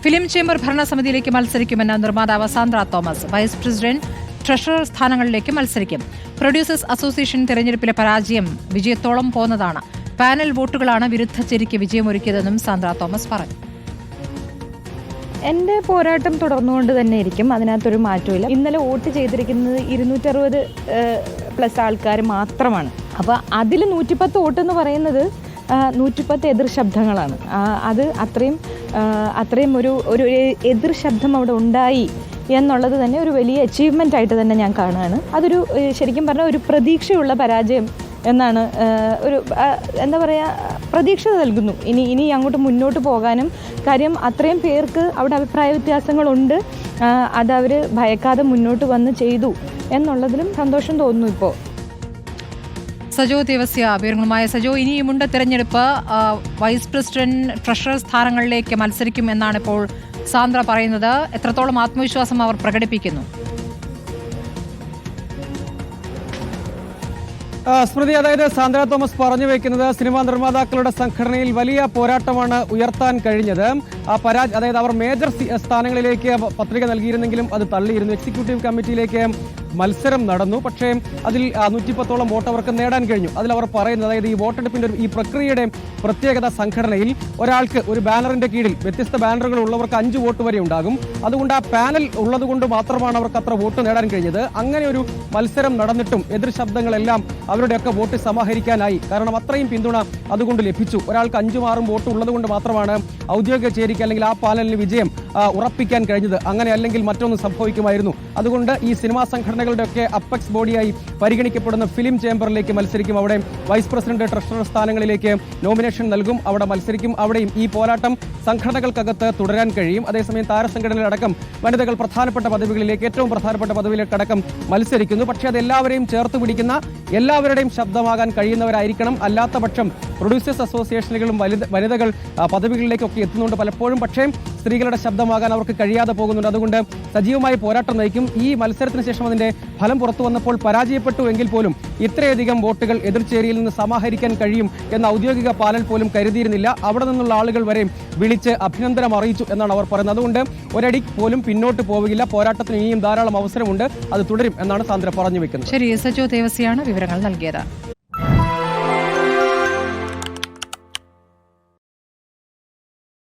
Film chamber ഭരണസമിതിയിലേക്ക് മത്സരിക്കുമെന്ന് നിർമ്മാതാവ് Sandra Thomas. Vice president, treasurer സ്ഥാനങ്ങളിലേക്ക് മത്സരിക്കും. പ്രൊഡ്യൂസേഴ്സ് അസോസിയേഷൻ തെരഞ്ഞെടുപ്പിലെ പരാജയം വിജയത്തോളം പോന്നതാണ്. പാനൽ വോട്ടുകളാണ് വിരുദ്ധ ചേരിക്ക് വിജയമൊരുക്കിയതെന്നും സാന്ദ്ര തോമസ് പറഞ്ഞു. എൻ്റെ പോരാട്ടം തുടർന്നുകൊണ്ട് തന്നെ ഇരിക്കും, അതിനകത്തൊരു മാറ്റമില്ല. ഇന്നലെ വോട്ട് ചെയ്തിരിക്കുന്നത് 260+ ആൾക്കാർ മാത്രമാണ്. അപ്പോൾ അതിൽ 110 വോട്ടെന്ന് പറയുന്നത് 110 എതിർ ശബ്ദങ്ങളാണ്. അത് അത്രയും ഒരു എതിർ ശബ്ദം അവിടെ ഉണ്ടായി എന്നുള്ളത് തന്നെ ഒരു വലിയ അച്ചീവ്മെൻ്റ് ആയിട്ട് തന്നെ ഞാൻ കാണുകയാണ്. അതൊരു ശരിക്കും പറഞ്ഞാൽ ഒരു പ്രതീക്ഷയുള്ള പരാജയം എന്നാണ്, ഒരു എന്താ പറയുക, പ്രതീക്ഷ നൽകുന്നു ഇനി അങ്ങോട്ട് മുന്നോട്ട് പോകാനും. കാര്യം അത്രയും പേർക്ക് അവിടെ അഭിപ്രായ വ്യത്യാസങ്ങളുണ്ട്, അതവർ ഭയക്കാതെ മുന്നോട്ട് വന്ന് ചെയ്തു എന്നുള്ളതിലും സന്തോഷം തോന്നുന്നു. ഇപ്പോൾ സജോ ദേവസ്യ വിവരങ്ങളുമായ സജോ, ഇനിയുമുണ്ട് തെരഞ്ഞെടുപ്പ്. വൈസ് പ്രസിഡന്റ്, ട്രഷറർ സ്ഥാനങ്ങളിലേക്ക് മത്സരിക്കും എന്നാണ് ഇപ്പോൾ സാന്ദ്ര പറയുന്നത്. എത്രത്തോളം ആത്മവിശ്വാസം അവർ പ്രകടിപ്പിക്കുന്നു? സ്മൃതി, അതായത് സാന്ദ്ര തോമസ് പറഞ്ഞു വെക്കുന്നത് സിനിമാ നിർമ്മാതാക്കളുടെ സംഘടനയിൽ വലിയ പോരാട്ടമാണ് ഉയർത്താൻ കഴിഞ്ഞത്. അതായത് അവർ മേജർ സ്ഥാനങ്ങളിലേക്ക് പത്രിക നൽകിയിരുന്നെങ്കിലും അത് തള്ളിയിരുന്നു. എക്സിക്യൂട്ടീവ് കമ്മിറ്റിയിലേക്ക് മത്സരം നടന്നു, പക്ഷേ അതിൽ 110ഓളം വോട്ട് അവർക്ക് നേടാൻ കഴിഞ്ഞു. അതിലവർ പറയുന്നത്, അതായത് ഈ വോട്ടെടുപ്പിന്റെ ഈ പ്രക്രിയയുടെ പ്രത്യേകത, സംഘടനയിൽ ഒരാൾക്ക് ഒരു ബാനറിന്റെ കീഴിൽ വ്യത്യസ്ത ബാനറുകൾ ഉള്ളവർക്ക് 5 വോട്ട് വരെ ഉണ്ടാകും. അതുകൊണ്ട് ആ പാനൽ ഉള്ളതുകൊണ്ട് മാത്രമാണ് അവർക്ക് അത്ര വോട്ട് നേടാൻ കഴിഞ്ഞത്. അങ്ങനെ ഒരു മത്സരം നടന്നിട്ടും എതിർ ശബ്ദങ്ങളെല്ലാം അവരുടെയൊക്കെ വോട്ട് സമാഹരിക്കാനായി. കാരണം അത്രയും പിന്തുണ അതുകൊണ്ട് ലഭിച്ചു. ഒരാൾക്ക് 5ഉം 6ഉം വോട്ട് ഉള്ളതുകൊണ്ട് മാത്രമാണ് ഔദ്യോഗിക ചേരിക്ക് അല്ലെങ്കിൽ ആ പാനലിന് വിജയം ഉറപ്പിക്കാൻ കഴിഞ്ഞത്. അങ്ങനെ അല്ലെങ്കിൽ മറ്റൊന്ന് സംഭവിക്കുമായിരുന്നു. അതുകൊണ്ട് ഈ സിനിമാ സംഘടനകളുടെ ഒക്കെ അപ്പെക്സ് ബോഡിയായി പരിഗണിക്കപ്പെടുന്ന ഫിലിം ചേംബറിലേക്ക് മത്സരിക്കും. അവിടെ വൈസ് പ്രസിഡന്റ്, ട്രഷറർ സ്ഥാനങ്ങളിലേക്ക് നോമിനേഷൻ നൽകും, അവിടെ മത്സരിക്കും. അവിടെയും ഈ പോരാട്ടം സംഘടനകൾക്കകത്ത് തുടരാൻ കഴിയും. അതേസമയം താരസംഘടനയിലടക്കം വനിതകൾ പ്രധാനപ്പെട്ട പദവികളിലേക്ക്, ഏറ്റവും പ്രധാനപ്പെട്ട പദവിയിലേക്കടക്കം മത്സരിക്കുന്നു. പക്ഷേ അത് എല്ലാവരെയും ചേർത്ത് പിടിക്കുന്ന, എല്ലാവരുടെയും ശബ്ദമാകാൻ കഴിയുന്നവരായിരിക്കണം. അല്ലാത്ത പക്ഷം പ്രൊഡ്യൂസേഴ്സ് അസോസിയേഷനുകളും വനിതകൾ പദവികളിലേക്കൊക്കെ എത്തുന്നുണ്ട് പലപ്പോഴും. പക്ഷേ സ്ത്രീകളുടെ ശബ്ദമാകാൻ അവർക്ക് കഴിയാതെ പോകുന്നുണ്ട്. അതുകൊണ്ട് സജീവമായി പോരാട്ടം നയിക്കും. ഈ മത്സരത്തിന് ശേഷം അതിന്റെ ഫലം പുറത്തു വന്നപ്പോൾ പരാജയപ്പെട്ടു എങ്കിൽ പോലും ഇത്രയധികം വോട്ടുകൾ എതിർചേരിയിൽ നിന്ന് സമാഹരിക്കാൻ കഴിയും എന്ന ഔദ്യോഗിക പാനൽ പോലും കരുതിയിരുന്നില്ല. അവിടെ നിന്നുള്ള ആളുകൾ വരെ വിളിച്ച് അഭിനന്ദനം അറിയിച്ചു എന്നാണ് അവർ പറയുന്നത്. അതുകൊണ്ട് ഒരടി പോലും പിന്നോട്ട് പോവുകയില്ല. പോരാട്ടത്തിന് ഇനിയും ധാരാളം അവസരമുണ്ട്, അത് തുടരും എന്നാണ് സാന്ദ്ര പറഞ്ഞു വെക്കുന്നത്. ശരി, സജോ ദേവസ്യാണ് വിവരങ്ങൾ നൽകിയത്.